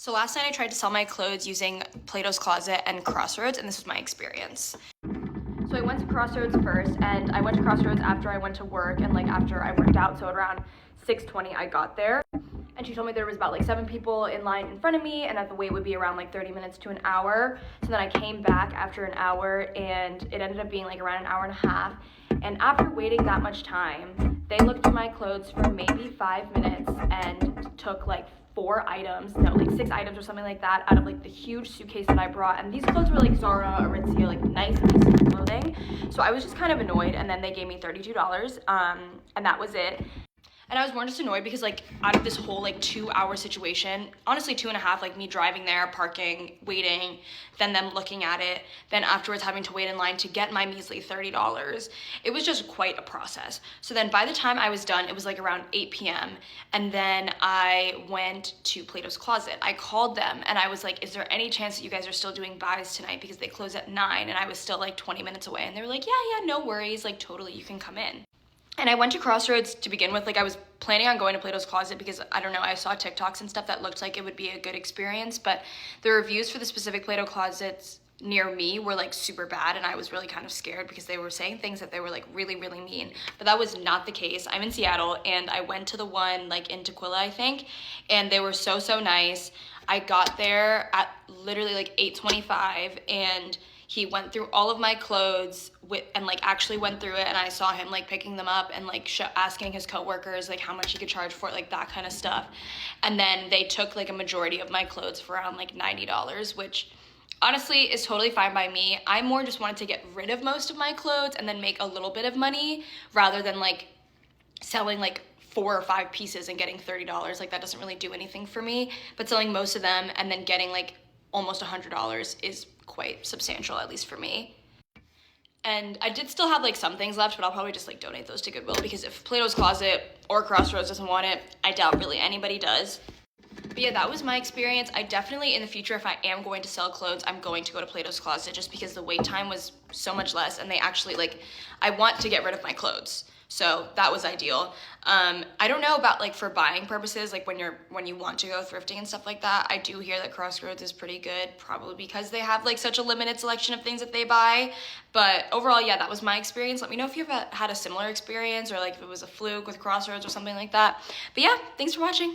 So last night I tried to sell my clothes using Plato's Closet and Crossroads, and this was my experience. So I went to Crossroads first, and I went to Crossroads after I went to work and like after I worked out, so around 6:20 I got there. And she told me there was about like 7 people in line in front of me and that the wait would be around like 30 minutes to an hour. So then I came back after an hour and it ended up being like around an hour and a half. And after waiting that much time, they looked through my clothes for maybe 5 minutes and took like 6 items or something like that out of like the huge suitcase that I brought. And these clothes were like Zara, Aritzia, like nice pieces of clothing. So I was just kind of annoyed, and then they gave me $32, and that was it. And I was more just annoyed because like out of this whole like 2-hour situation, honestly 2.5, like me driving there, parking, waiting, then them looking at it, then afterwards having to wait in line to get my measly $30, it was just quite a process. So then by the time I was done, it was like around 8 p.m. And then I went to Plato's Closet. I called them and I was like, is there any chance that you guys are still doing buys tonight? Because they close at 9 and I was still like 20 minutes away. And they were like, yeah, no worries, like totally, you can come in. And I went to Crossroads to begin with. Like I was planning on going to Plato's Closet because I don't know, I saw TikToks and stuff that looked like it would be a good experience, but the reviews for the specific Plato Closets near me were like super bad, and I was really kind of scared because they were saying things that they were like really mean, but that was not the case. I'm in Seattle and I went to the one like in Tequila, I think, and they were so nice. I got there at literally like 8:25 and he went through all of my clothes and like actually went through it, and I saw him like picking them up and like asking his coworkers like how much he could charge for it, like that kind of stuff. And then they took like a majority of my clothes for around like $90, which honestly is totally fine by me. I more just wanted to get rid of most of my clothes and then make a little bit of money rather than like selling like 4 or 5 pieces and getting $30. Like that doesn't really do anything for me, but selling most of them and then getting like almost $100 is quite substantial, at least for me. And I did still have like some things left, but I'll probably just like donate those to Goodwill, because if Plato's Closet or Crossroads doesn't want it, I doubt really anybody does. But yeah, that was my experience. I definitely, in the future, if I am going to sell clothes, I'm going to go to Plato's Closet just because the wait time was so much less, and they actually like, I want to get rid of my clothes. So that was ideal. I don't know about like for buying purposes, like when you want to go thrifting and stuff like that. I do hear that Crossroads is pretty good, probably because they have like such a limited selection of things that they buy. But overall, yeah, that was my experience. Let me know if you've had a similar experience, or like if it was a fluke with Crossroads or something like that. But yeah, thanks for watching.